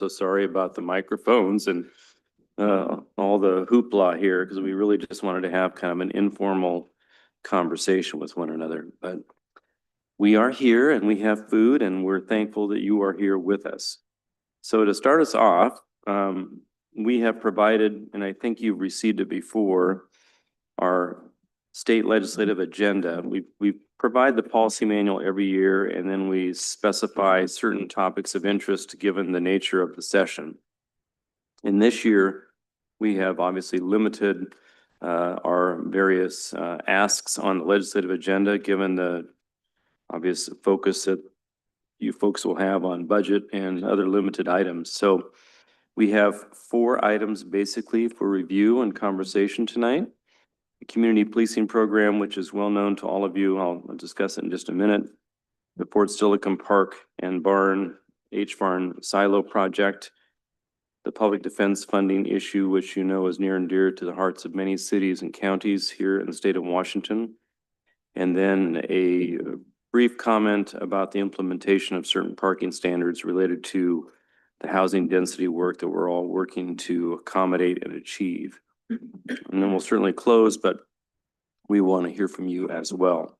So sorry about the microphones and all the hoopla here, because we really just wanted to have kind of an informal conversation with one another. But we are here and we have food, and we're thankful that you are here with us. So to start us off, we have provided, and I think you've received it before, our state legislative agenda. We provide the policy manual every year, and then we specify certain topics of interest given the nature of the session. And this year, we have obviously limited our various asks on the legislative agenda, given the obvious focus that you folks will have on budget and other limited items. So we have 4 items basically for review and conversation tonight. The community policing program, which is well known to all of you. I'll discuss it in just a minute. The Fort Steilacoom Park and Barn H-Farm Silo Project. The public defense funding issue, which you know is near and dear to the hearts of many cities and counties here in the state of Washington. And then a brief comment about the implementation of certain parking standards related to the housing density work that we're all working to accommodate and achieve. And then we'll certainly close, but we want to hear from you as well.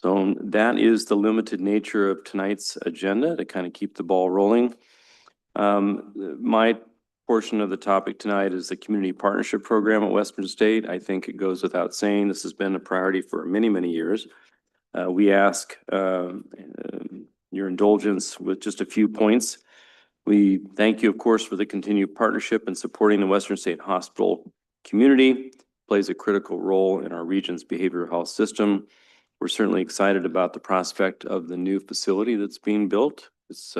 So that is the limited nature of tonight's agenda to kind of keep the ball rolling. My portion of the topic tonight is the community partnership program at Western State. I think it goes without saying, this has been a priority for many, many years. We ask your indulgence with just a few points. We thank you, of course, for the continued partnership and supporting the Western State Hospital community. Plays a critical role in our region's behavioral health system. We're certainly excited about the prospect of the new facility that's being built. It's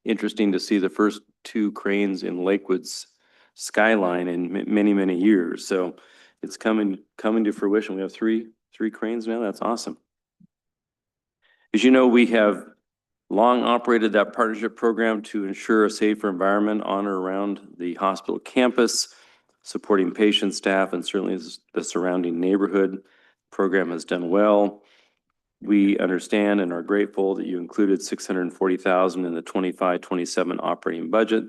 interesting to see the first 2 cranes in Lakewood's skyline in many, many years. So it's coming to fruition. We have three cranes now. That's awesome. As you know, we have long operated that partnership program to ensure a safer environment on or around the hospital campus, supporting patients, staff, and certainly the surrounding neighborhood. The program has done well. We understand and are grateful that you included $640,000 in the 25-27 operating budget.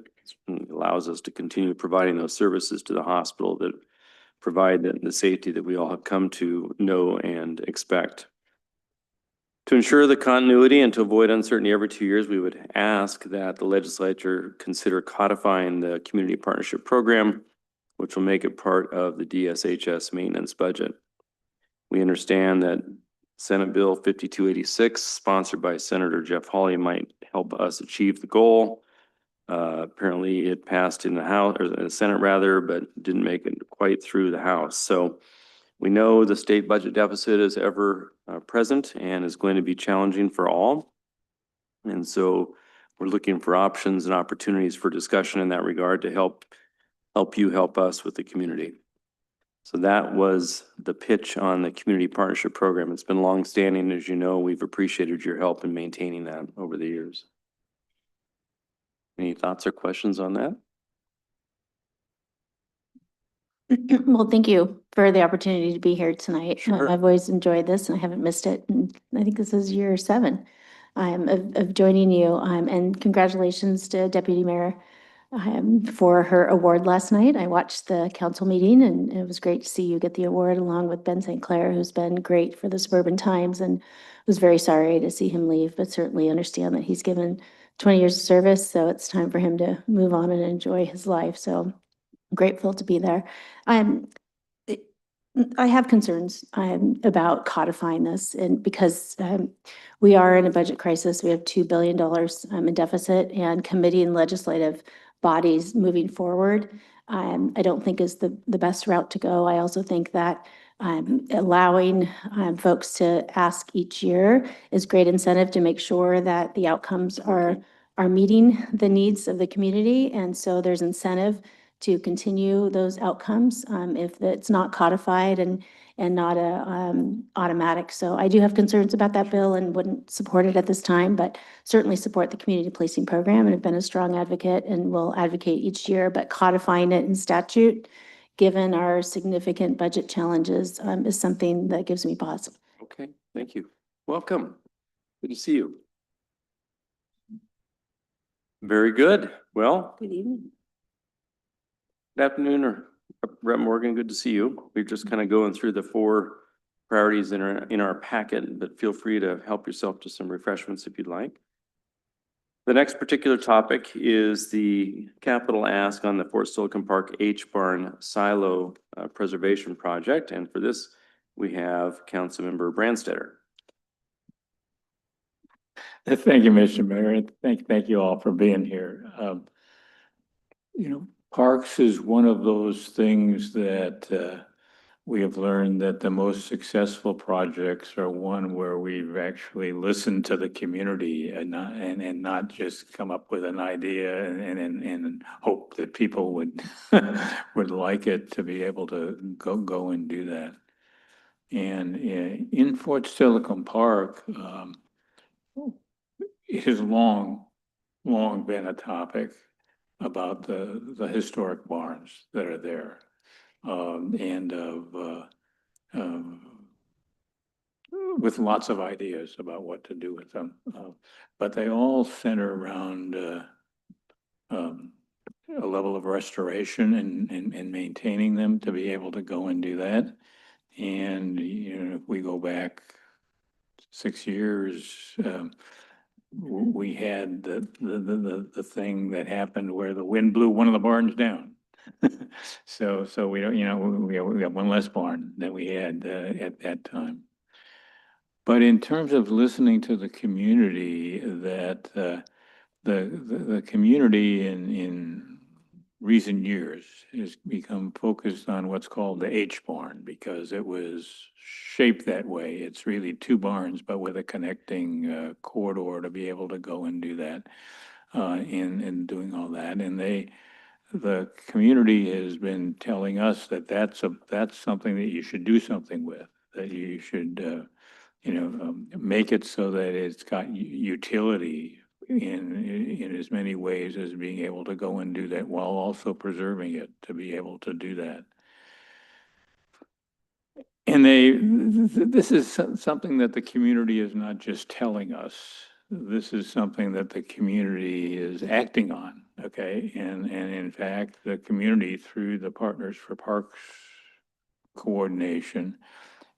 It allows us to continue providing those services to the hospital that provide the safety that we all have come to know and expect. To ensure the continuity and to avoid uncertainty every 2 years, we would ask that the legislature consider codifying the community partnership program, which will make it part of the DSHS maintenance budget. We understand that Senate Bill 5286, sponsored by Senator Jeff Hawley, might help us achieve the goal. Apparently it passed in the House, or the Senate rather, but didn't make it quite through the House. So we know the state budget deficit is ever present and is going to be challenging for all. And so we're looking for options and opportunities for discussion in that regard to help you help us with the community. So that was the pitch on the community partnership program. It's been longstanding. As you know, we've appreciated your help in maintaining that over the years. Any thoughts or questions on that? Well, thank you for the opportunity to be here tonight. Sure. I've always enjoyed this and I haven't missed it. And I think this is year 7 of joining you. And congratulations to Deputy Mayor for her award last night. I watched the council meeting and it was great to see you get the award along with Ben St. Clair, who's been great for the Suburban Times, and was very sorry to see him leave, but certainly understand that he's given 20 years of service. So it's time for him to move on and enjoy his life. So grateful to be there. I have concerns about codifying this, and because we are in a budget crisis, we have $2 billion in deficit, and committee and legislative bodies moving forward, I don't think is the best route to go. I also think that allowing folks to ask each year is great incentive to make sure that the outcomes are meeting the needs of the community, and so there's incentive to continue those outcomes if it's not codified and not automatic. So I do have concerns about that bill and wouldn't support it at this time, but certainly support the community policing program and have been a strong advocate and will advocate each year. But codifying it in statute, given our significant budget challenges, is something that gives me pause. Okay, thank you. Welcome. Good to see you. Very good. Well, Good evening. good afternoon, or Rep. Morgan, good to see you. We're just kind of going through the 4 priorities in our packet, but feel free to help yourself to some refreshments if you'd like. The next particular topic is the capital ask on the Fort Silicon Park H Barn Silo Preservation Project. And for this, we have Councilmember Brandstetter. Thank you, Mr. Mayor. and Thank you all for being here. Parks is one of those things that we have learned that the most successful projects are one where we've actually listened to the community and not just come up with an idea and hope that people would would like it to be able to go and do that. And in Fort Silicon Park, it has long been a topic about the historic barns that are there, and with lots of ideas about what to do with them. But they all center around a level of restoration and maintaining them to be able to go and do that. And, if we go back 6 years, we had the thing that happened where the wind blew one of the barns down. So we don't, we have one less barn than we had at that time. But in terms of listening to the community, that the community in recent years has become focused on what's called the H barn because it was shaped that way. It's really 2 barns, but with a connecting corridor to be able to go and do that, in doing all that. And the community has been telling us that that's something that you should do something with, that you should, make it so that it's got utility in as many ways as being able to go and do that while also preserving it to be able to do that. And this is something that the community is not just telling us. This is something that the community is acting on, okay? And in fact, the community, through the Partners for Parks coordination,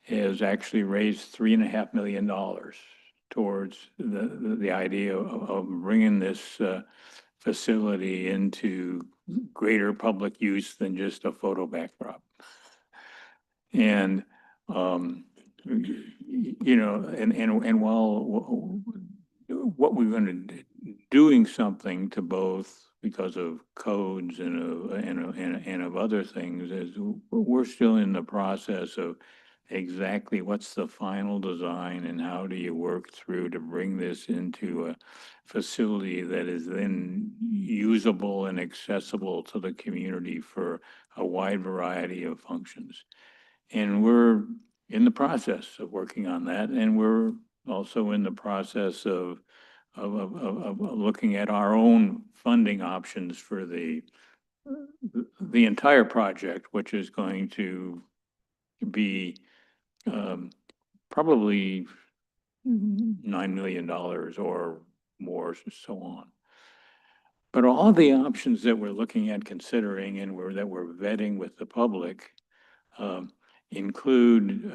has actually raised $3.5 million towards the idea of bringing this facility into greater public use than just a photo backdrop. And and while what we're going to doing something to both because of codes and of other things, is we're still in the process of exactly what's the final design and how do you work through to bring this into a facility that is then usable and accessible to the community for a wide variety of functions. And we're in the process of working on that, and we're also in the process of looking at our own funding options for the entire project, which is going to be probably $9 million or more, so on. But all the options that we're looking at considering and that we're vetting with the public include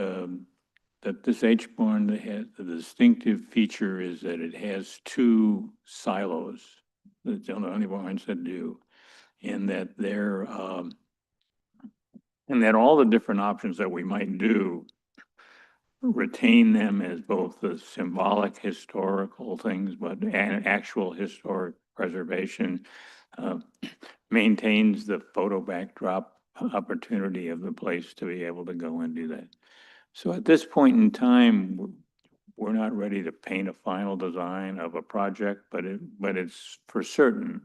that this H barn has the distinctive feature is that it has 2 silos. That's the only barns that do, and that and that all the different options that we might do retain them as both the symbolic historical things, but actual historic preservation, maintains the photo backdrop opportunity of the place to be able to go and do that. So at this point in time, we're not ready to paint a final design of a project, but it's for certain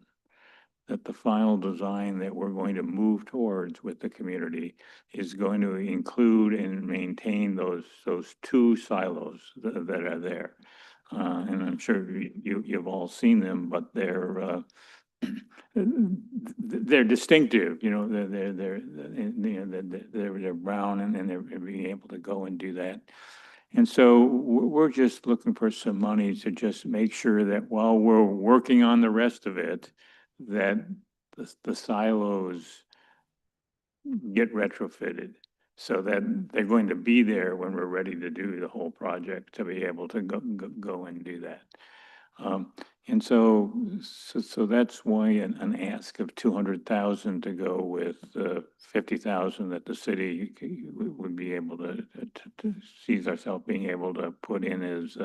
that the final design that we're going to move towards with the community is going to include and maintain those 2 silos that are there. And I'm sure you've all seen them, but they're distinctive, they're brown and they're being able to go and do that. And so we're just looking for some money to just make sure that while we're working on the rest of it, that the silos get retrofitted so that they're going to be there when we're ready to do the whole project, to be able to go and do that. And so that's why an ask of 200,000 to go with 50,000 that the city would be able to sees ourselves being able to put in as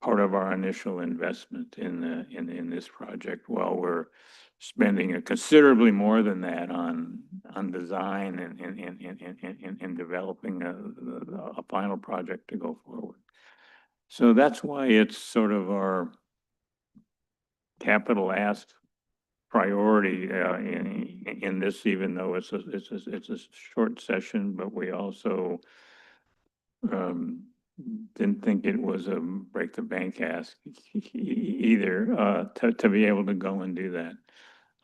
part of our initial investment in this project, while we're spending a considerably more than that on design and developing a final project to go forward. So that's why it's sort of our capital ask priority in this, even though it's a short session, but we also didn't think it was a break the bank ask either, to be able to go and do that.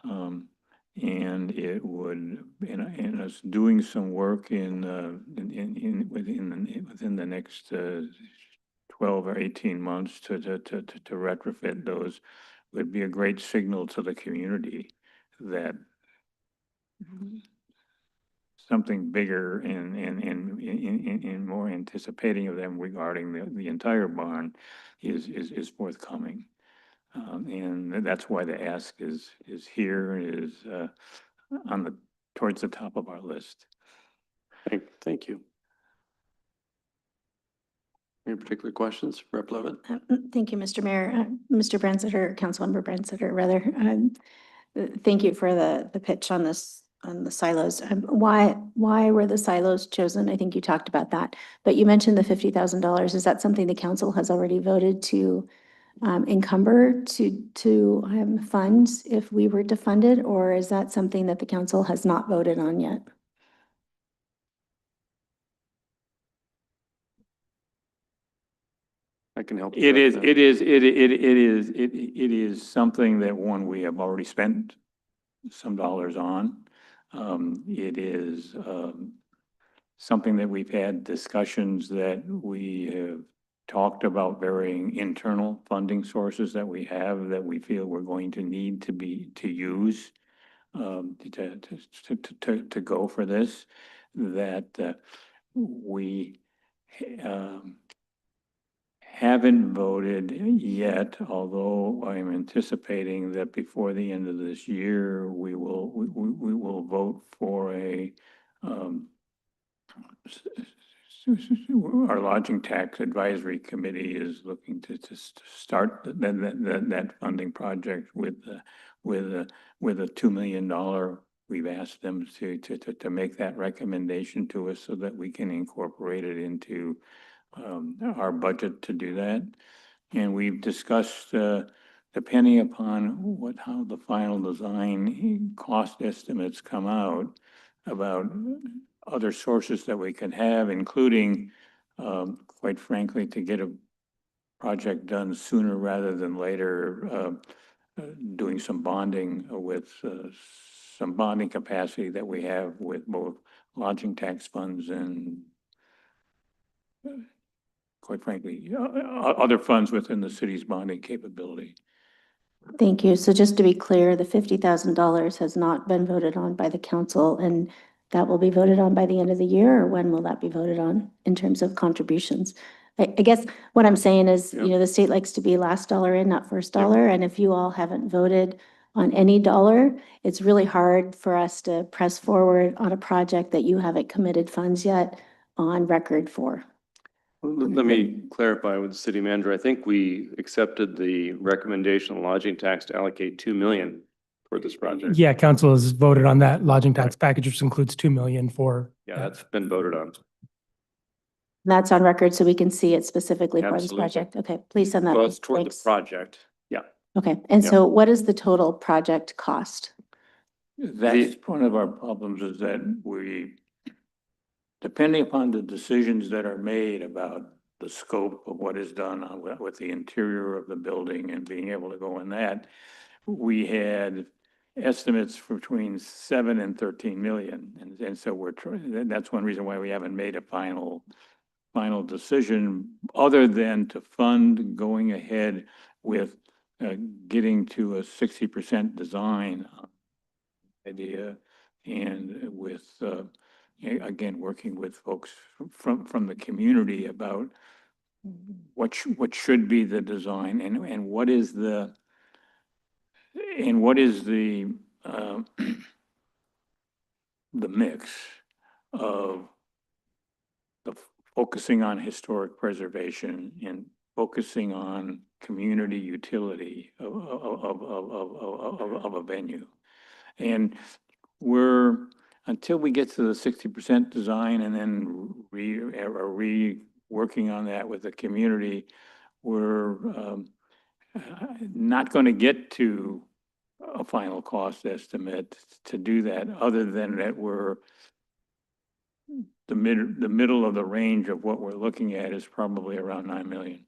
And it would, in us doing some work within the next 12 or 18 months to retrofit those, would be a great signal to the community that something bigger and more anticipating of them regarding the entire barn is forthcoming. And that's why the ask is here, is towards the top of our list. Thank you. Any particular questions, Rep. Levitt? Thank you, Mr. Mayor, Mr. Branstetter, Councilmember Branstetter, rather. Thank you for the pitch on this, on the silos. Why were the silos chosen? I think you talked about that, but you mentioned the $50,000. Is that something the council has already voted to encumber to funds if we were to fund it, or is that something that the council has not voted on yet? I can help. It is something that, one, we have already spent some dollars on. It is something that we've had discussions that we have talked about, varying internal funding sources that we have, that we feel we're going to need to use to go for this, that we haven't voted yet, although I'm anticipating that before the end of this year, we will vote for our lodging tax advisory committee is looking to start that funding project with a $2 million. We've asked them to make that recommendation to us so that we can incorporate it into our budget to do that. And we've discussed, depending upon how the final design cost estimates come out, about other sources that we can have, including, quite frankly, to get a project done sooner rather than later, doing some bonding with some bonding capacity that we have with both lodging tax funds and quite frankly, other funds within the city's bonding capability. Thank you. So just to be clear, the $50,000 has not been voted on by the council, and that will be voted on by the end of the year, or when will that be voted on in terms of contributions? I guess what I'm saying is, you know, the state likes to be last dollar in, not first dollar. And if you all haven't voted on any dollar, it's really hard for us to press forward on a project that you haven't committed funds yet on record for. Let me clarify with the city manager. I think we accepted the recommendation of lodging tax to allocate 2 million for this project. Yeah, council has voted on that lodging tax package, which includes 2 million for. Yeah, that's been voted on. That's on record, so we can see it specifically for this Absolutely. project. Okay, please send that. Well, it's toward the Thanks. project. Yeah. Okay, and Yeah. so what is the total project cost? That's one of our problems, is that depending upon the decisions that are made about the scope of what is done with the interior of the building and being able to go in that, we had estimates for between 7 and 13 million. And so that's one reason why we haven't made a final final decision other than to fund going ahead with getting to a 60% design idea and with, again, working with folks from the community about what should be the design and what is the the mix of the focusing on historic preservation and focusing on community utility of a venue. And until we get to the 60% design and then working on that with the community, we're not going to get to a final cost estimate to do that, other than that we're the middle of the range of what we're looking at is probably around 9 million.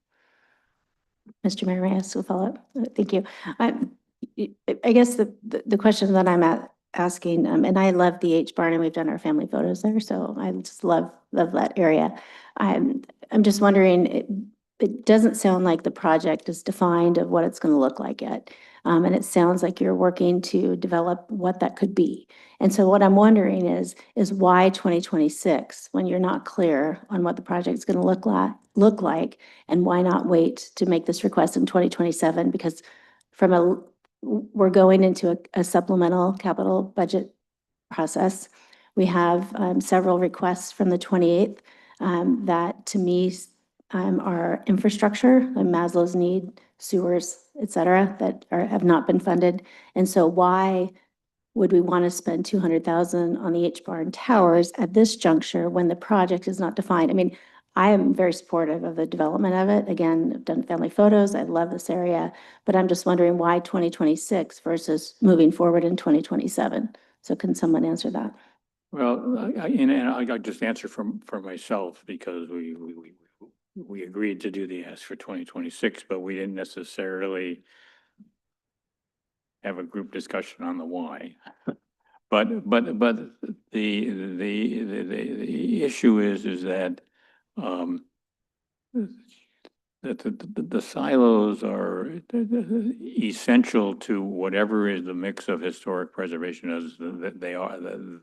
Mr. Mayor, may I ask a follow-up? Thank you. I guess the question that I'm asking, and I love the H Barn, and we've done our family photos there, so I just love that area. I'm just wondering, it doesn't sound like the project is defined of what it's going to look like yet. And it sounds like you're working to develop what that could be. And so what I'm wondering is why 2026 when you're not clear on what the project is going to look like, and why not wait to make this request in 2027? Because we're going into a supplemental capital budget process. We have several requests from the 28th that to me are infrastructure, Maslow's need, sewers, et cetera, that have not been funded. And so why would we want to spend $200,000 on the H Barn Towers at this juncture when the project is not defined? I mean, I am very supportive of the development of it. Again, I've done family photos. I love this area, but I'm just wondering why 2026 versus moving forward in 2027. So can someone answer that? Well, I just answer for myself, because we agreed to do the ask for 2026, but we didn't necessarily have a group discussion on the why. But the issue is that that the silos are essential to whatever is the mix of historic preservation, as that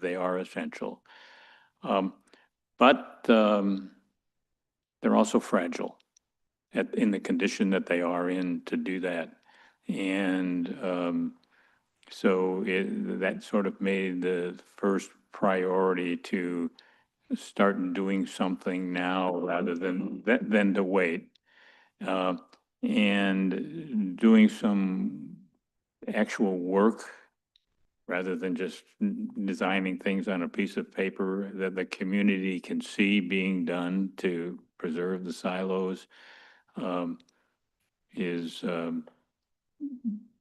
they are essential. But they're also fragile in the condition that they are in to do that. And so that sort of made the first priority to start doing something now rather than to wait. And doing some actual work rather than just designing things on a piece of paper that the community can see being done to preserve the silos is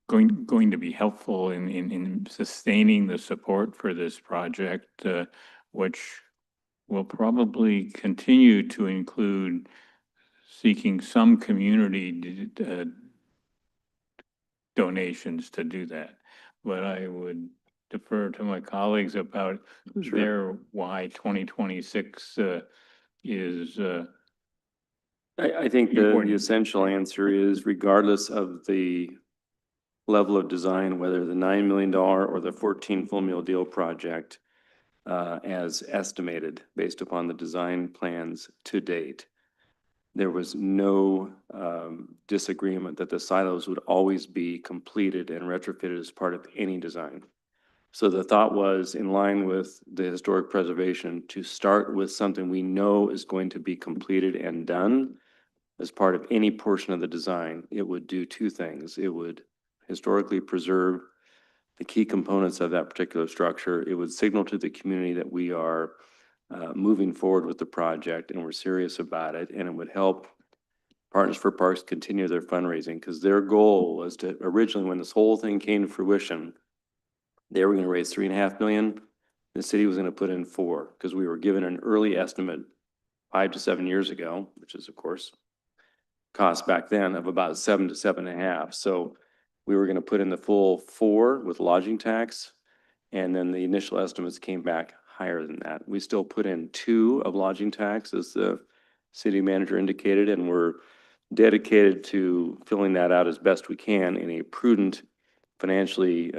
going to be helpful in sustaining the support for this project, which will probably continue to include seeking some community donations to do that. But I would defer to my colleagues about their why 2026 is. I think the essential answer is, regardless of the level of design, whether the $9 million or the 14 full meal deal project, as estimated based upon the design plans to date, there was no disagreement that the silos would always be completed and retrofitted as part of any design. So the thought was, in line with the historic preservation, to start with something we know is going to be completed and done as part of any portion of the design. It would do two things. It would historically preserve the key components of that particular structure. It would signal to the community that we are moving forward with the project and we're serious about it. And it would help Partners for Parks continue their fundraising, because their goal was to, originally when this whole thing came to fruition, they were going to raise $3.5 million. The city was going to put in $4 million, because we were given an early estimate 5 to 7 years ago, which is of course cost back then of about 7 to 7.5 million. So we were going to put in the full $4 million with lodging tax. And then the initial estimates came back higher than that. We still put in $2 million of lodging tax as the city manager indicated, and we're dedicated to filling that out as best we can in a prudent, financially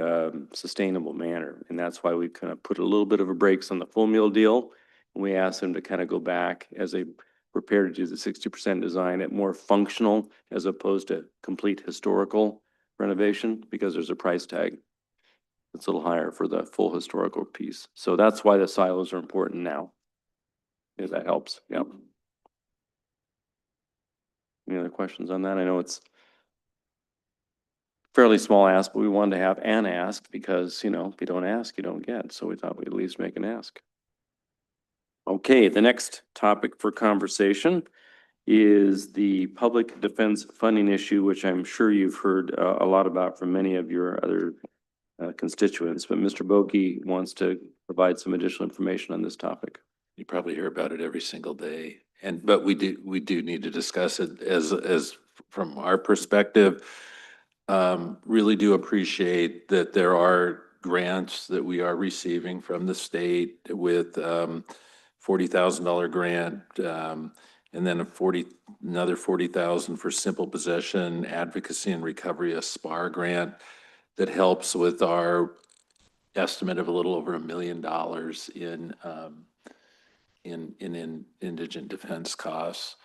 sustainable manner. And that's why we kind of put a little bit of a brakes on the full meal deal. And we asked them to kind of go back as they prepare to do the 60% design at more functional as opposed to complete historical renovation, because there's a price tag. It's a little higher for the full historical piece. So that's why the silos are important now. If that helps, yeah. Any other questions on that? I know it's fairly small ask, but we wanted to have an ask because, you know, if you don't ask, you don't get. So we thought we'd at least make an ask. Okay, the next topic for conversation is the public defense funding issue, which I'm sure you've heard a lot about from many of your other constituents. But Mr. Boki wants to provide some additional information on this topic. You probably hear about it every single day. But we do need to discuss it as from our perspective. Really do appreciate that there are grants that we are receiving from the state with $40,000 grant, and then another 40,000 for simple possession, advocacy and recovery, a SPAR grant that helps with our estimate of a little over $1 million in indigent defense costs.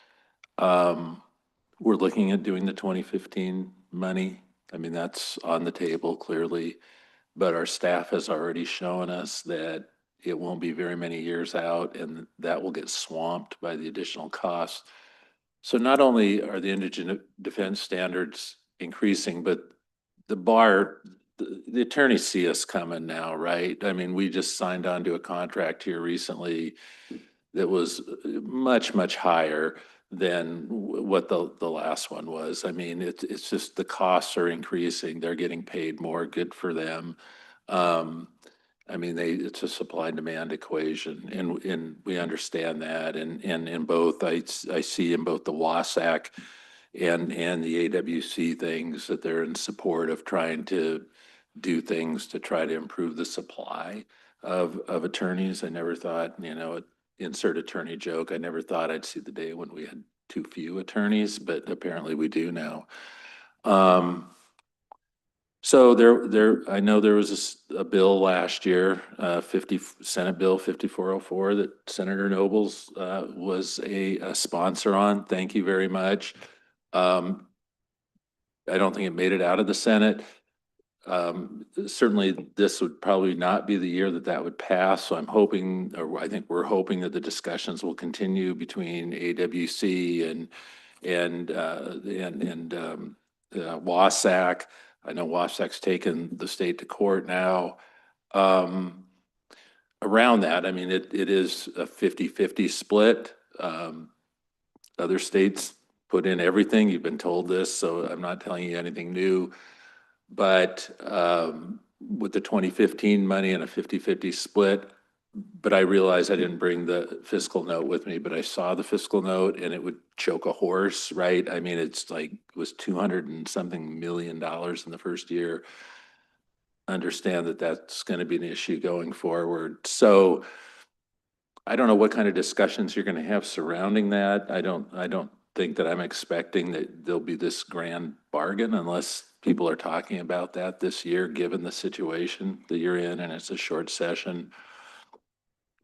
We're looking at doing the 2015 money. I mean, that's on the table clearly, but our staff has already shown us that it won't be very many years out and that will get swamped by the additional costs. So not only are the indigent defense standards increasing, but the bar, the attorneys see us coming now, right? I mean, we just signed on to a contract here recently that was much, much higher than what the last one was. I mean, it's just the costs are increasing. They're getting paid more. Good for them. I mean, it's a supply and demand equation, and we understand that. And in both, I see in both the WASAC and the AWC things that they're in support of trying to do things to try to improve the supply of attorneys. I never thought, you know, insert attorney joke. I never thought I'd see the day when we had too few attorneys, but apparently we do now. So I know there was a bill last year, Senate Bill 5404 that Senator Nobles was a sponsor on. Thank you very much. I don't think it made it out of the Senate. Certainly this would probably not be the year that would pass. So I'm hoping, or I think we're hoping that the discussions will continue between AWC and WASAC. I know WASAC's taken the state to court now. Around that, I mean, it is a 50-50 split. Other states put in everything. You've been told this, so I'm not telling you anything new. But with the 2015 money and a 50-50 split, but I realized I didn't bring the fiscal note with me, but I saw the fiscal note and it would choke a horse, right? I mean, it's like, it was $200 and something million in the first year. Understand that that's going to be an issue going forward. So I don't know what kind of discussions you're going to have surrounding that. I don't think that I'm expecting that there'll be this grand bargain unless people are talking about that this year, given the situation that you're in, and it's a short session.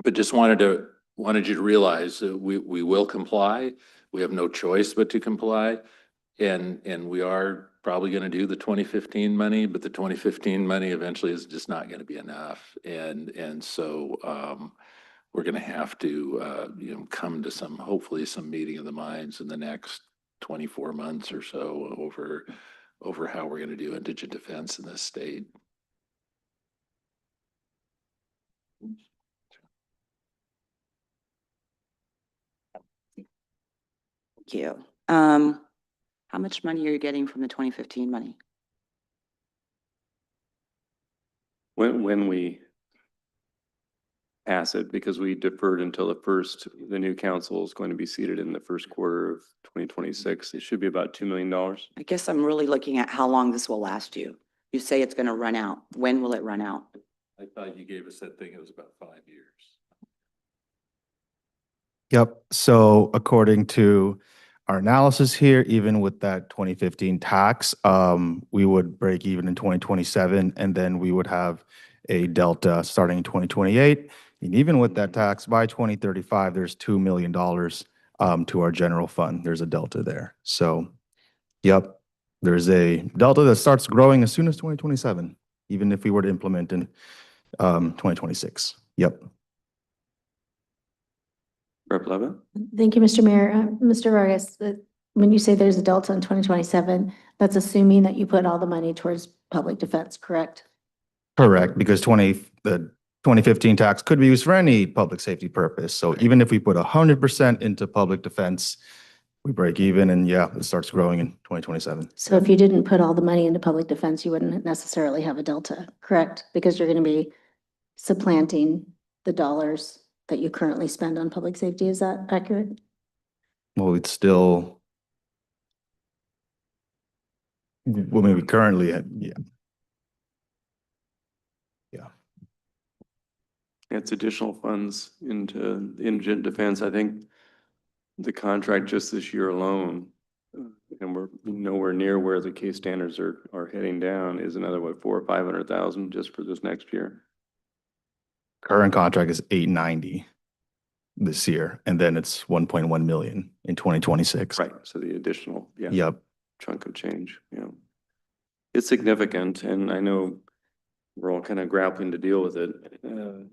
But just wanted you to realize that we will comply. We have no choice but to comply. And we are probably going to do the 2015 money, but the 2015 money eventually is just not going to be enough. And so we're going to have to come to hopefully some meeting of the minds in the next 24 months or so over how we're going to do indigent defense in this state. Thank you. How much money are you getting from the 2015 money? When we pass it, because we deferred until the new council is going to be seated in the first quarter of 2026, it should be about $2 million. I guess I'm really looking at how long this will last you. You say it's going to run out. When will it run out? I thought you gave us that thing, it was about 5 years. Yep. So according to our analysis here, even with that 2015 tax, we would break even in 2027, and then we would have a delta starting in 2028. And even with that tax, by 2035, there's $2 million to our general fund. There's a delta there. So, yep, there's a delta that starts growing as soon as 2027, even if we were to implement in 2026. Yep. Rep. Leva? Thank you, Mr. Mayor. Mr. Vargas, when you say there's a delta in 2027, that's assuming that you put all the money towards public defense, correct? Correct, because the 2015 tax could be used for any public safety purpose. So even if we put 100% into public defense, we break even, and yeah, it starts growing in 2027. So if you didn't put all the money into public defense, you wouldn't necessarily have a delta, correct? Because you're going to be supplanting the dollars that you currently spend on public safety. Is that accurate? Well, it's still, well, maybe currently, yeah. Yeah. It's additional funds into indigent defense. I think the contract just this year alone, and we're nowhere near where the case standards are heading down, is another, what, 400,000 or 500,000 just for this next year? Current contract is 890 this year, and then it's 1.1 million in 2026. Right, so the additional, yeah. Yep. Chunk of change, yeah. It's significant, and I know we're all kind of grappling to deal with it.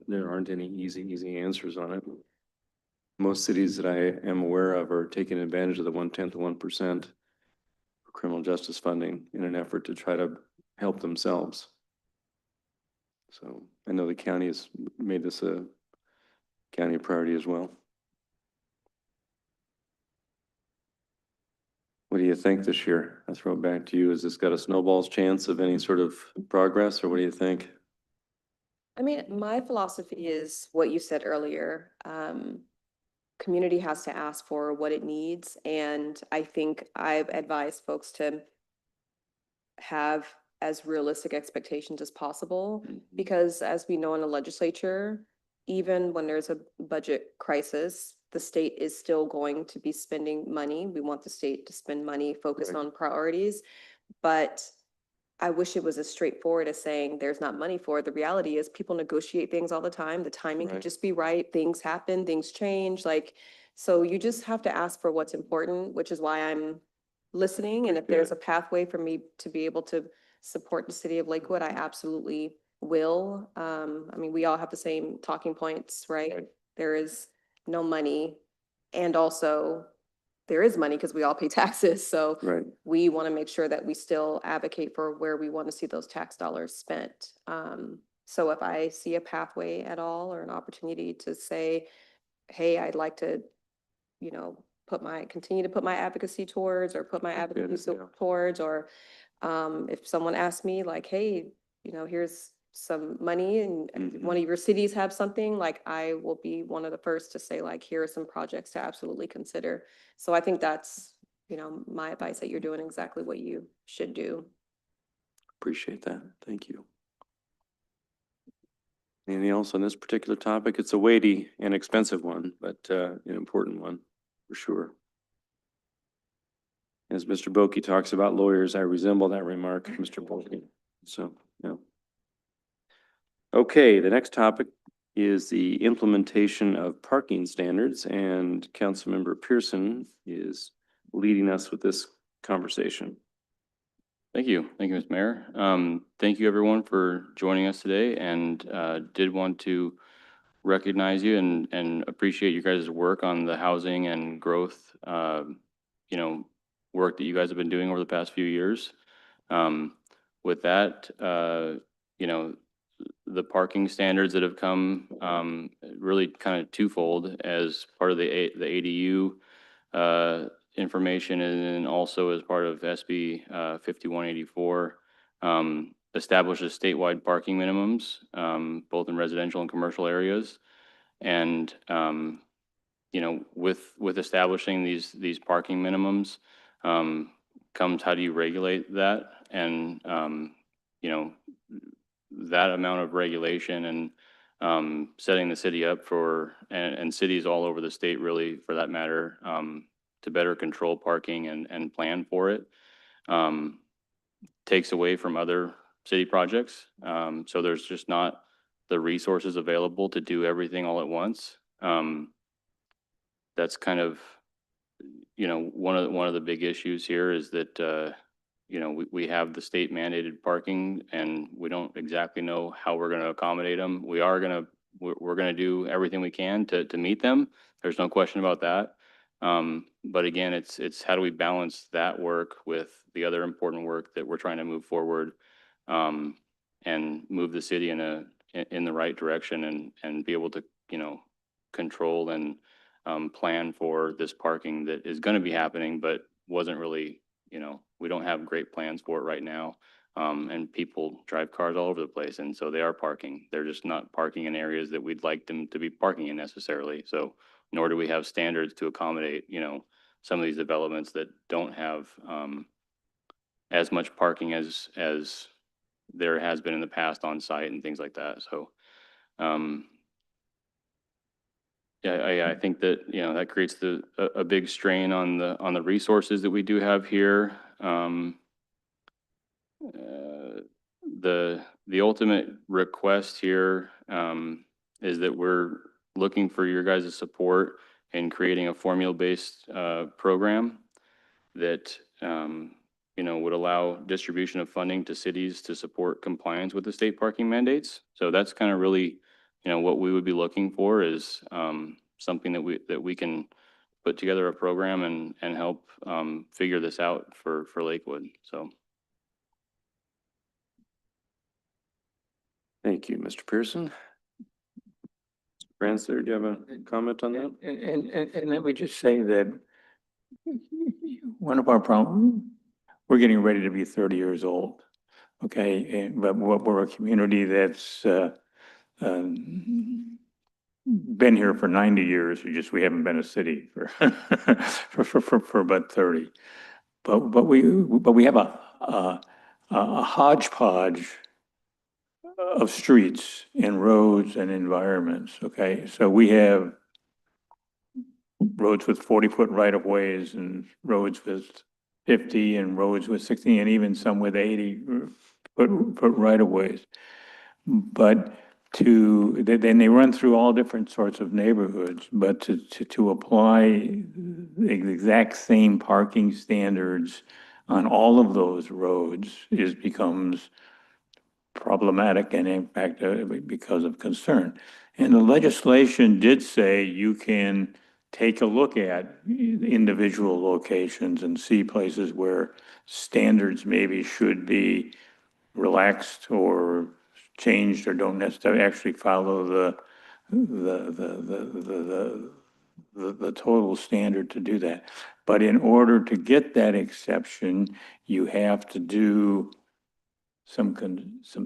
There aren't any easy answers on it. Most cities that I am aware of are taking advantage of the 1/10 of 1% criminal justice funding in an effort to try to help themselves. So I know the county has made this a county priority as well. What do you think this year? I throw it back to you. Has this got a snowball's chance of any sort of progress, or what do you think? I mean, my philosophy is what you said earlier. Community has to ask for what it needs. And I think I've advised folks to have as realistic expectations as possible, because as we know in the legislature, even when there's a budget crisis, the state is still going to be spending money. We want the state to spend money focused Right. on priorities, but I wish it was as straightforward as saying there's not money for it. The reality is people negotiate things all the time. The timing could Right. just be right. Things happen, things change, like, so you just have to ask for what's important, which is why I'm listening. And if there's a pathway for me to be able to support the city of Lakewood, I absolutely will. I mean, we all have the same talking points, right? Right. There is no money. And also there is money because we all pay taxes. So Right. we want to make sure that we still advocate for where we want to see those tax dollars spent. So if I see a pathway at all or an opportunity to say, hey, I'd like to, you know, continue to put my advocacy towards, or put my advocacy yeah. towards, or if someone asks me like, hey, you know, here's some money and one of your cities have something, like I will be one of the first to say like, here are some projects to absolutely consider. So I think that's, you know, my advice, that you're doing exactly what you should do. Appreciate that. Thank you. Anything else on this particular topic? It's a weighty and expensive one, but an important one for sure. As Mr. Boki talks about lawyers, I resemble that remark, Mr. Boki. So, yeah. Okay, the next topic is the implementation of parking standards, and Councilmember Pearson is leading us with this conversation. Thank you. Thank you, Mr. Mayor. Thank you, everyone, for joining us today, and did want to recognize you and appreciate you guys' work on the housing and growth, you know, work that you guys have been doing over the past few years. With that, you know, the parking standards that have come really kind of twofold as part of the ADU information, and then also as part of SB 5184, establishes statewide parking minimums, both in residential and commercial areas. And, you know, with establishing these parking minimums comes how do you regulate that? And, you know, that amount of regulation and setting the city up for, and cities all over the state really, for that matter, to better control parking and plan for it. Takes away from other city projects. So there's just not the resources available to do everything all at once. That's kind of, one of the big issues here is that, we have the state mandated parking and we don't exactly know how we're going to accommodate them. We're going to do everything we can to meet them. There's no question about that. But again, it's how do we balance that work with the other important work that we're trying to move forward, and move the city in the right direction and be able to, control and, plan for this parking that is going to be happening, but wasn't really, we don't have great plans for it right now. And people drive cars all over the place. And so they are parking. They're just not parking in areas that we'd like them to be parking in necessarily. So nor do we have standards to accommodate, some of these developments that don't have, as much parking as there has been in the past on site and things like that. So, yeah, I think that, that creates a big strain on the resources that we do have here. The ultimate request here, is that we're looking for your guys' support in creating a formula-based, program that, would allow distribution of funding to cities to support compliance with the state parking mandates. So that's kind of really, what we would be looking for is, something that we can put together a program and help, figure this out for Lakewood. So. Thank you, Mr. Pearson. Francis, do you have a comment on that? And let me just say that one of our problems, we're getting ready to be 30 years old. Okay, but we're a community that's been here for 90 years. We haven't been a city for for about 30. But we have a hodgepodge of streets and roads and environments. Okay, so we have roads with 40-foot right-of-ways and roads with 50 and roads with 60 and even some with 80-foot right-of-ways. But then they run through all different sorts of neighborhoods, but to apply the exact same parking standards on all of those roads becomes problematic and in fact, because of concern. And the legislation did say you can take a look at individual locations and see places where standards maybe should be relaxed or changed or don't necessarily actually follow the total standard to do that. But in order to get that exception, you have to do some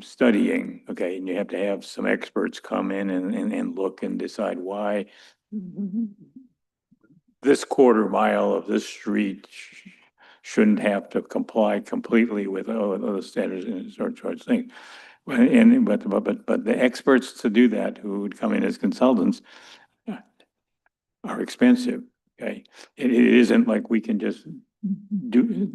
studying, okay? And you have to have some experts come in and look and decide why this quarter mile of this street shouldn't have to comply completely with other standards and sort of thing. But the experts to do that, who would come in as consultants, are expensive. Okay, it isn't like we can just do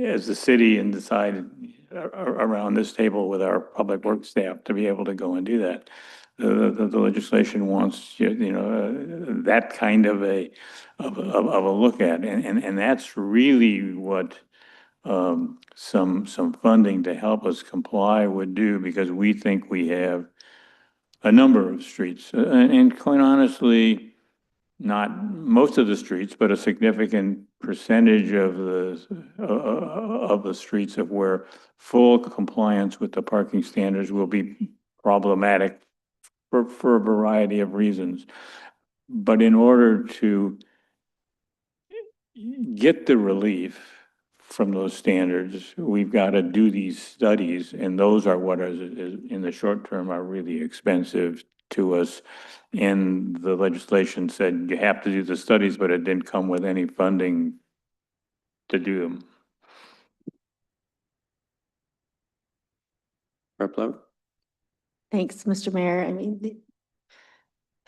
as the city and decide around this table with our public works staff to be able to go and do that. The legislation wants that kind of a look at, and that's really what some funding to help us comply would do, because we think we have a number of streets, and quite honestly, not most of the streets, but a significant percentage of the streets of where full compliance with the parking standards will be problematic for a variety of reasons. But in order to get the relief from those standards, we've got to do these studies, and those are what is in the short term are really expensive to us. And the legislation said you have to do the studies, but it didn't come with any funding to do them. Rep. Lowe? Thanks, Mr. Mayor. I mean,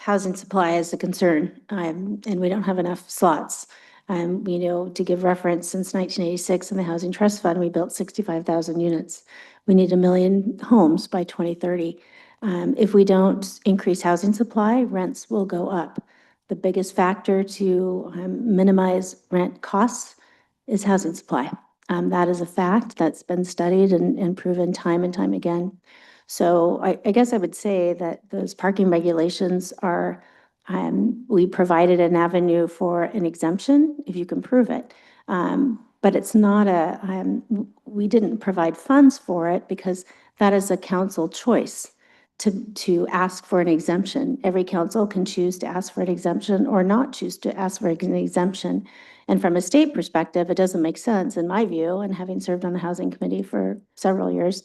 housing supply is a concern, and we don't have enough slots. We know, to give reference, since 1986 in the Housing Trust Fund, we built 65,000 units. We need 1 million homes by 2030. If we don't increase housing supply, rents will go up. The biggest factor to minimize rent costs is housing supply. That is a fact that's been studied and proven time and time again. So I guess I would say that those parking regulations are, we provided an avenue for an exemption if you can prove it. But it's not we didn't provide funds for it because that is a council choice to ask for an exemption. Every council can choose to ask for an exemption or not choose to ask for an exemption. And from a state perspective, it doesn't make sense, in my view, and having served on the housing committee for several years,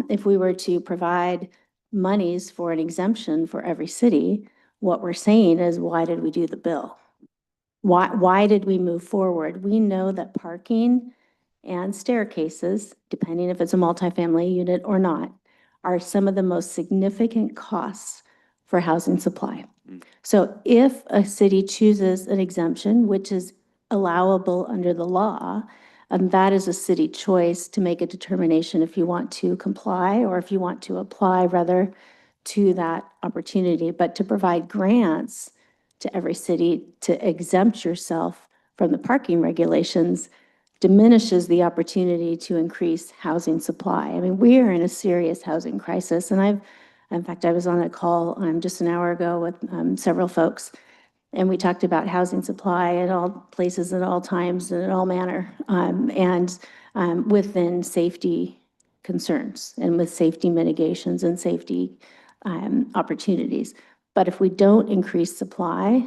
if we were to provide monies for an exemption for every city, what we're saying is, why did we do the bill? Why did we move forward? We know that parking and staircases, depending if it's a multifamily unit or not, are some of the most significant costs for housing supply. So if a city chooses an exemption, which is allowable under the law, that is a city choice to make a determination if you want to comply or if you want to apply rather to that opportunity. But to provide grants to every city to exempt yourself from the parking regulations diminishes the opportunity to increase housing supply. I mean, we are in a serious housing crisis, and in fact, I was on a call just an hour ago with several folks, and we talked about housing supply at all places, at all times, and in all manner, and within safety concerns and with safety mitigations and safety opportunities. But if we don't increase supply,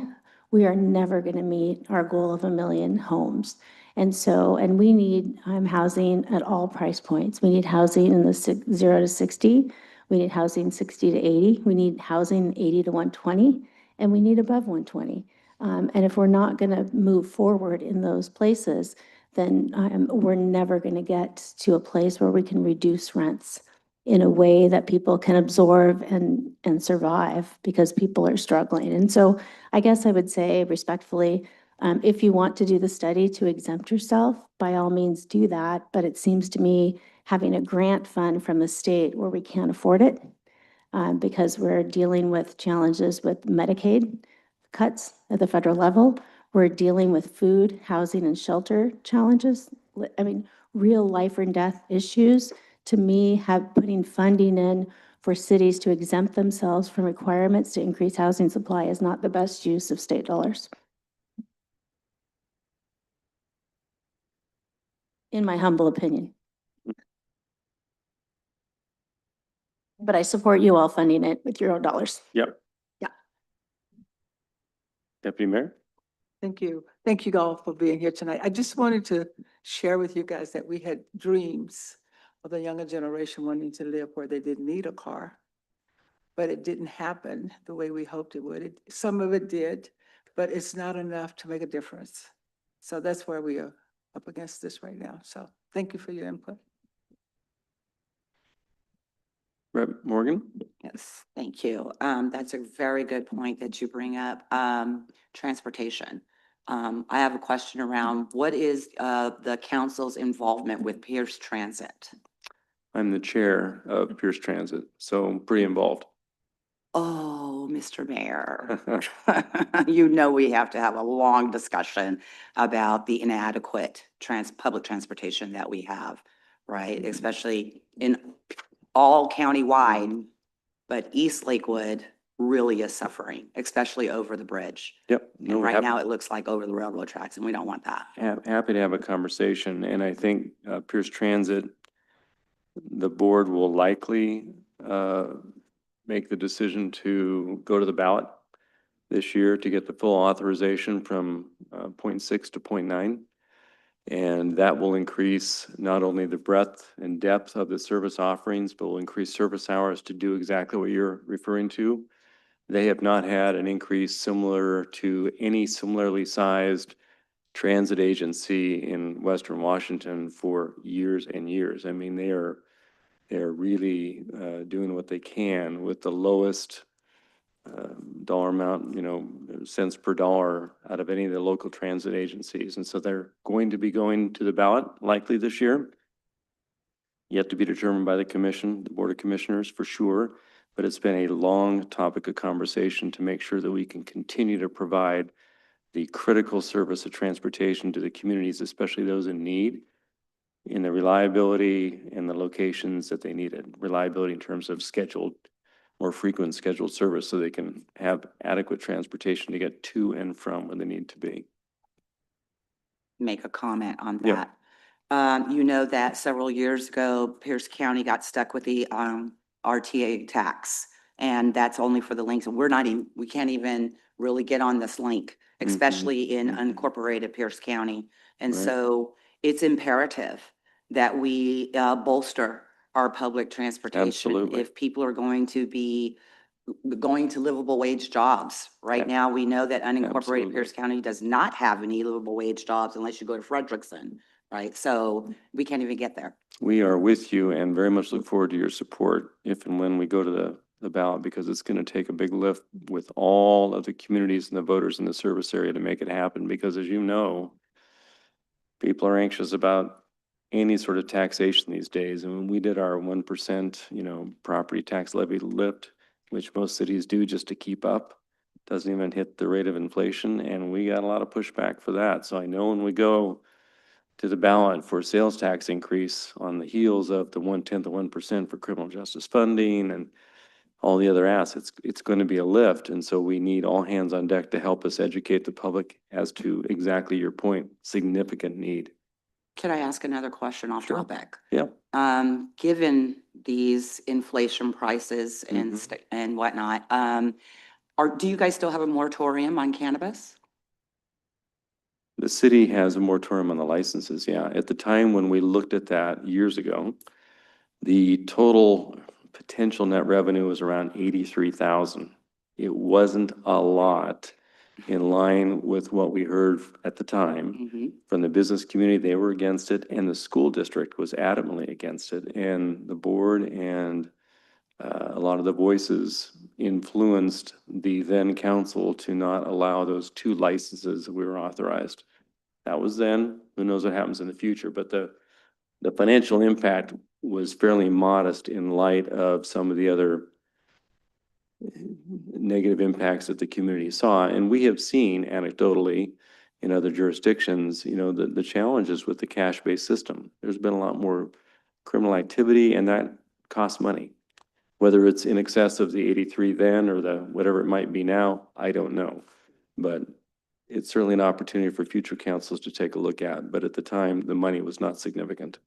we are never going to meet our goal of 1 million homes. And we need housing at all price points. We need housing in the 0 to 60. We need housing 60 to 80. We need housing 80 to 120, and we need above 120. And if we're not going to move forward in those places, then we're never going to get to a place where we can reduce rents in a way that people can absorb and survive, because people are struggling. And so I guess I would say respectfully, if you want to do the study to exempt yourself, by all means do that. But it seems to me having a grant fund from the state where we can't afford it, because we're dealing with challenges with Medicaid cuts at the federal level. We're dealing with food, housing, and shelter challenges. I mean, real life and death issues. To me, putting funding in for cities to exempt themselves from requirements to increase housing supply is not the best use of state dollars, in my humble opinion. But I support you all funding it with your own dollars. Yep. Yeah. Deputy Mayor? Thank you. Thank you all for being here tonight. I just wanted to share with you guys that we had dreams of the younger generation wanting to live where they didn't need a car. But it didn't happen the way we hoped it would. Some of it did, but it's not enough to make a difference. So that's where we are up against this right now. So thank you for your input. Rep. Morgan? Yes, thank you. That's a very good point that you bring up. Transportation. I have a question around what is the council's involvement with Pierce Transit? I'm the chair of Pierce Transit, so I'm pretty involved. Oh, Mr. Mayor, you know we have to have a long discussion about the inadequate public transportation that we have, right? Especially in all countywide, but East Lakewood really is suffering, especially over the bridge. Yep. And right now it looks like over the railroad tracks, and we don't want that. Happy to have a conversation, and I think Pierce Transit, the board will likely make the decision to go to the ballot this year to get the full authorization from 0.6 to 0.9. And that will increase not only the breadth and depth of the service offerings, but will increase service hours to do exactly what you're referring to. They have not had an increase similar to any similarly sized transit agency in Western Washington for years and years. I mean, they're really doing what they can with the lowest dollar amount, cents per dollar out of any of the local transit agencies. And so they're going to be going to the ballot likely this year. Yet to be determined by the commission, the Board of Commissioners for sure. But it's been a long topic of conversation to make sure that we can continue to provide the critical service of transportation to the communities, especially those in need, in the reliability and the locations that they need it. Reliability in terms of more frequent scheduled service so they can have adequate transportation to get to and from where they need to be. Make a comment on Yeah. that. You know that several years ago, Pierce County got stuck with the RTA tax. And that's only for the links. And we can't even really get on this link, especially in unincorporated Pierce County. And Right. so it's imperative that we bolster our public transportation. Absolutely. If people are going to be going to livable wage jobs. Right Yeah. now, we know that unincorporated Absolutely. Pierce County does not have any livable wage jobs unless you go to Frederickson, right? So we can't even get there. We are with you and very much look forward to your support if and when we go to the ballot, because it's going to take a big lift with all of the communities and the voters in the service area to make it happen. Because as you know, people are anxious about any sort of taxation these days. And when we did our 1%, property tax levy lift, which most cities do just to keep up, doesn't even hit the rate of inflation. And we got a lot of pushback for that. So I know when we go to the ballot for sales tax increase on the heels of the 1/10 of 1% for criminal justice funding and all the other assets, it's going to be a lift. And so we need all hands on deck to help us educate the public as to exactly your point, significant need. Could I ask another question off Sure. topic? Yeah. Given these inflation prices and and whatnot, do you guys still have a moratorium on cannabis? The city has a moratorium on the licenses, yeah. At the time when we looked at that years ago, the total potential net revenue was around 83,000. It wasn't a lot in line with what we heard at the time from the business community. They were against it, and the school district was adamantly against it. And the board and a lot of the voices influenced the then council to not allow those 2 licenses that we were authorized. That was then. Who knows what happens in the future? But the financial impact was fairly modest in light of some of the other negative impacts that the community saw. And we have seen anecdotally in other jurisdictions, the challenges with the cash-based system. There's been a lot more criminal activity, and that costs money. Whether it's in excess of the 83 then or the whatever it might be now, I don't know. But it's certainly an opportunity for future councils to take a look at. But at the time, the money was not significant.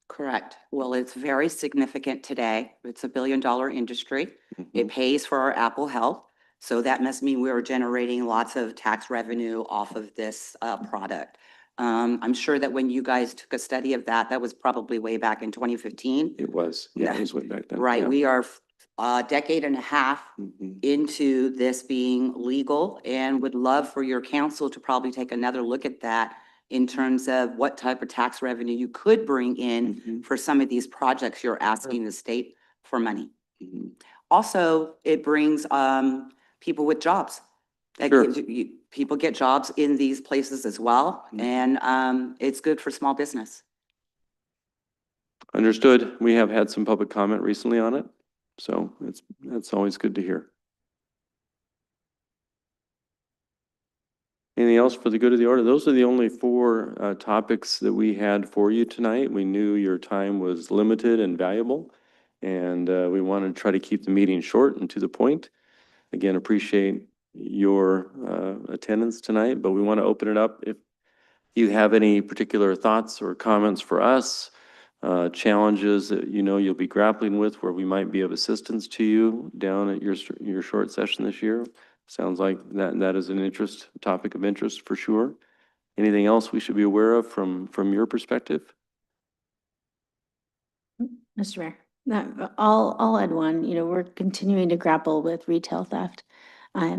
Correct. Well, it's very significant today. It's $1 billion industry. It pays for our Apple Health. So that must mean we are generating lots of tax revenue off of this product. I'm sure that when you guys took a study of that, that was probably way back in 2015. It was. Yeah, it was way back then. Right. Yeah. We are a decade and a half into this being legal and would love for your council to probably take another look at that in terms of what type of tax revenue you could bring in for some of these projects you're asking the state for money. Also, it brings people with jobs. That Sure. gives people get jobs in these places as well, and it's good for small business. Understood. We have had some public comment recently on it, so that's always good to hear. Anything else for the good of the order? Those are the only 4 topics that we had for you tonight. We knew your time was limited and valuable, and we wanted to try to keep the meeting short and to the point. Again, appreciate your attendance tonight, but we want to open it up. If you have any particular thoughts or comments for us, challenges that you'll be grappling with where we might be of assistance to you down at your short session this year. Sounds like that is an topic of interest for sure. Anything else we should be aware of from your perspective? Mr. Mayor, I'll add one. We're continuing to grapple with retail theft.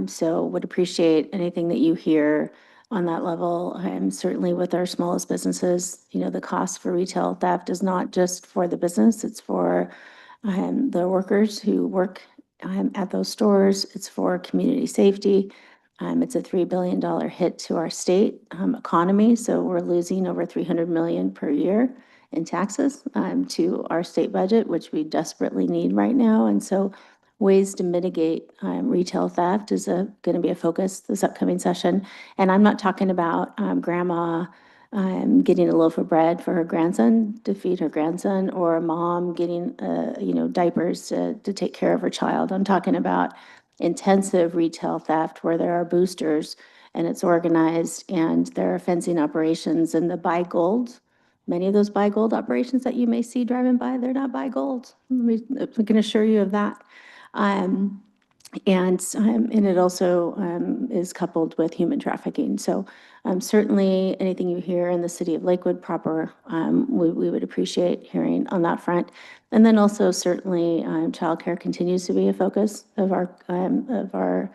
So would appreciate anything that you hear on that level. Certainly with our smallest businesses, the cost for retail theft is not just for the business, it's for the workers who work at those stores. It's for community safety. It's a $3 billion hit to our state economy, so we're losing over 300 million per year in taxes to our state budget, which we desperately need right now. And so ways to mitigate retail theft is going to be a focus this upcoming session. And I'm not talking about grandma getting a loaf of bread for her grandson to feed her grandson, or a mom getting, diapers to take care of her child. I'm talking about intensive retail theft where there are boosters and it's organized and there are fencing operations and the buy gold. Many of those buy gold operations that you may see driving by, they're not buy gold. I can assure you of that. And it also is coupled with human trafficking. So certainly anything you hear in the city of Lakewood proper, we would appreciate hearing on that front. And then also certainly childcare continues to be a focus of our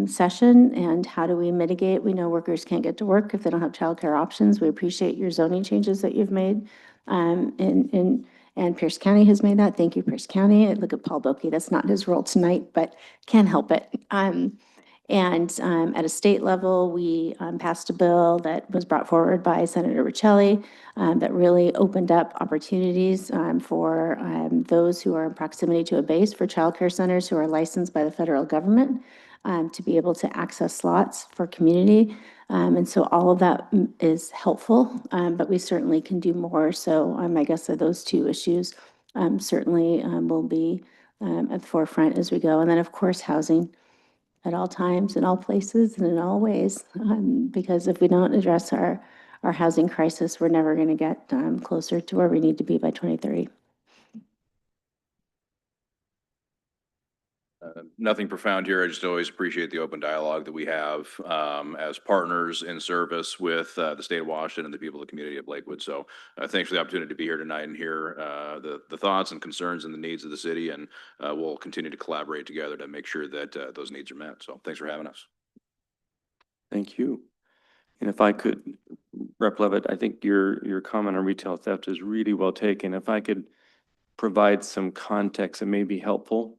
session, and how do we mitigate? We know workers can't get to work if they don't have childcare options. We appreciate your zoning changes that you've made. And Pierce County has made that. Thank you, Pierce County. I look at Paul Boki. That's not his role tonight, but can't help it. And at a state level, we passed a bill that was brought forward by Senator Riccelli that really opened up opportunities for those who are in proximity to a base for childcare centers who are licensed by the federal government to be able to access slots for community. And so all of that is helpful, but we certainly can do more. So I guess those two issues certainly will be at the forefront as we go. And then, of course, housing at all times, in all places, and in all ways, because if we don't address our housing crisis, we're never going to get closer to where we need to be by 2030. Nothing profound here. I just always appreciate the open dialogue that we have as partners in service with the state of Washington and the people of the community of Lakewood. So thanks for the opportunity to be here tonight and hear the thoughts and concerns and the needs of the city. And we'll continue to collaborate together to make sure that those needs are met. So thanks for having us. Thank you. And if I could, Rep. Levitt, I think your comment on retail theft is really well taken. If I could provide some context that may be helpful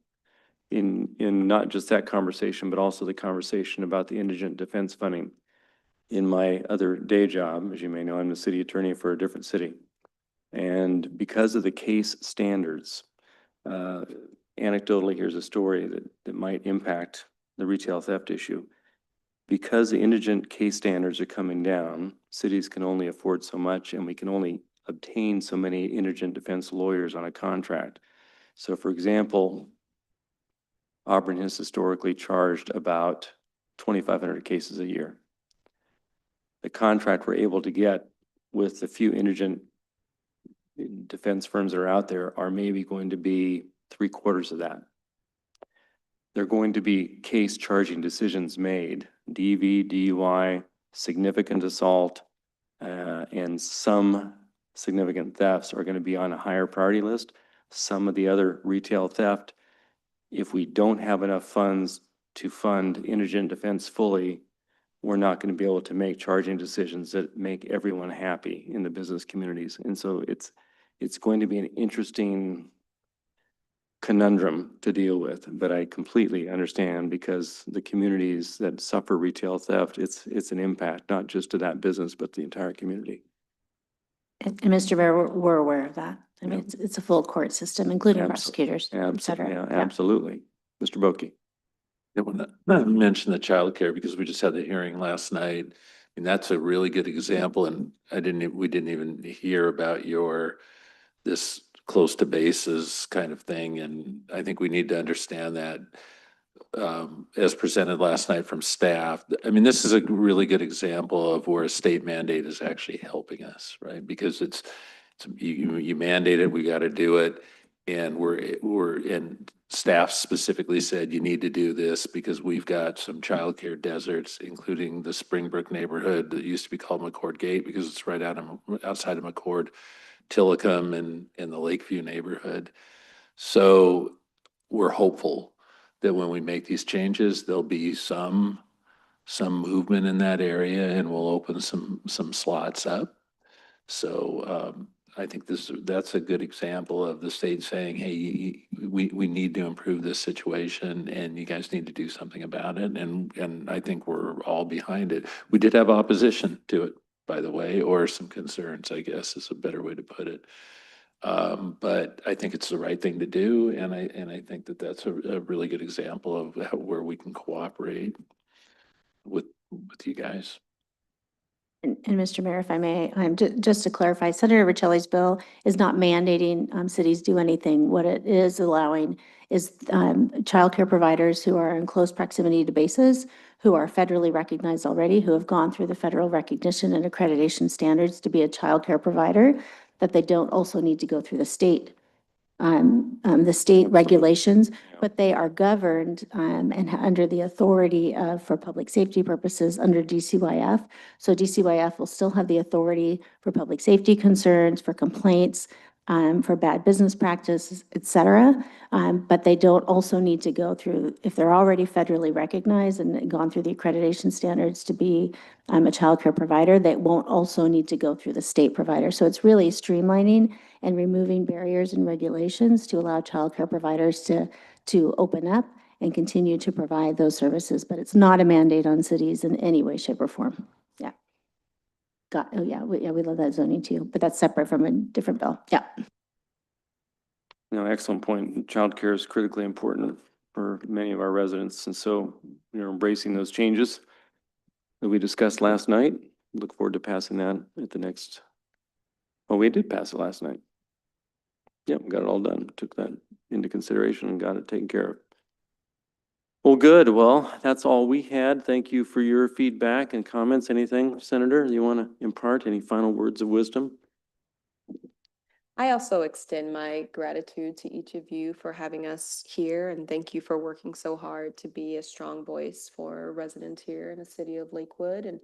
in not just that conversation, but also the conversation about the indigent defense funding. In my other day job, as you may know, I'm the city attorney for a different city. And because of the case standards, anecdotally, here's a story that might impact the retail theft issue. Because the indigent case standards are coming down, cities can only afford so much, and we can only obtain so many indigent defense lawyers on a contract. So for example, Auburn has historically charged about 2,500 cases a year. The contract we're able to get with the few indigent defense firms that are out there are maybe going to be 3/4 of that. There are going to be case charging decisions made, DV, DUI, significant assault, and some significant thefts are going to be on a higher priority list. Some of the other retail theft, if we don't have enough funds to fund indigent defense fully, we're not going to be able to make charging decisions that make everyone happy in the business communities. And so it's going to be an interesting conundrum to deal with, but I completely understand, because the communities that suffer retail theft, it's an impact, not just to that business, but the entire community. And Mr. Mayor, we're aware of that. I mean, it's a full court system, including prosecutors, et Yeah, cetera. absolutely. Mr. Boki. I want to mention the childcare because we just had the hearing last night. And that's a really good example. And we didn't even hear about this close to bases kind of thing. And I think we need to understand that as presented last night from staff. I mean, this is a really good example of where a state mandate is actually helping us, right? Because you mandate it, we got to do it. And and staff specifically said, you need to do this because we've got some childcare deserts, including the Springbrook neighborhood that used to be called McCord Gate because it's right outside of McCord, Tillicum, and in the Lakeview neighborhood. So we're hopeful that when we make these changes, there'll be some movement in that area and we'll open some slots up. So I think that's a good example of the state saying, hey, we need to improve this situation and you guys need to do something about it. And I think we're all behind it. We did have opposition to it, by the way, or some concerns, I guess is a better way to put it. But I think it's the right thing to do. And I think that that's a really good example of where we can cooperate with you guys. And Mr. Mayor, if I may, just to clarify, Senator Riccelli's bill is not mandating cities do anything. What it is allowing is childcare providers who are in close proximity to bases, who are federally recognized already, who have gone through the federal recognition and accreditation standards to be a childcare provider, that they don't also need to go through the state regulations, but they are governed and under the authority of, for public safety purposes, under DCYF. So DCYF will still have the authority for public safety concerns, for complaints, for bad business practices, et cetera. But they don't also need to go through, if they're already federally recognized and gone through the accreditation standards to be a childcare provider, they won't also need to go through the state provider. So it's really streamlining and removing barriers and regulations to allow childcare providers to open up and continue to provide those services. But it's not a mandate on cities in any way, shape, or form. Yeah. Oh yeah, we love that zoning too, but that's separate from a different bill. Yeah. No, excellent point. Childcare is critically important for many of our residents. And so we're embracing those changes that we discussed last night. Look forward to passing that at the next, oh, we did pass it last night. Yep, got it all done. Took that into consideration and got it taken care of. Well, good. Well, that's all we had. Thank you for your feedback and comments. Anything, Senator, you want to impart? Any final words of wisdom? I also extend my gratitude to each of you for having us here, and thank you for working so hard to be a strong voice for residents here in the city of Lakewood. And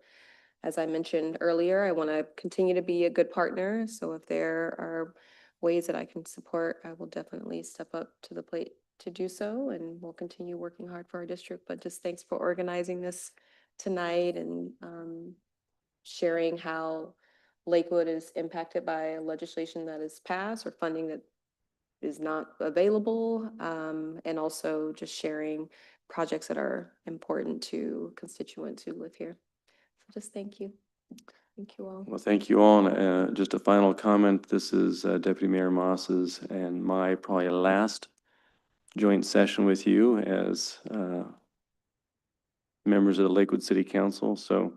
as I mentioned earlier, I want to continue to be a good partner. So if there are ways that I can support, I will definitely step up to the plate to do so, and we'll continue working hard for our district. But just thanks for organizing this tonight and sharing how Lakewood is impacted by legislation that is passed or funding that is not available, and also just sharing projects that are important to constituents who live here. So just thank you. Thank you all. Well, thank you all. And just a final comment. This is Deputy Mayor Moss's and my probably last joint session with you as members of the Lakewood City Council. So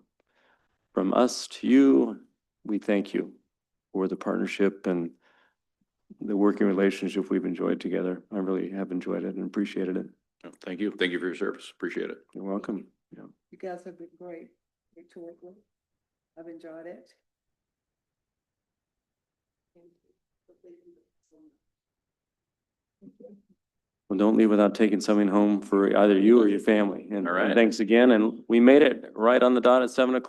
from us to you, we thank you for the partnership and the working relationship we've enjoyed together. I really have enjoyed it and appreciated it. Thank you. Thank you for your service. Appreciate it. You're welcome. Yeah. You guys have been great to work with. I've enjoyed it. Well, don't leave without taking something home for either you or your family. And All right. thanks again. And we made it right on the dot at 7 o'clock.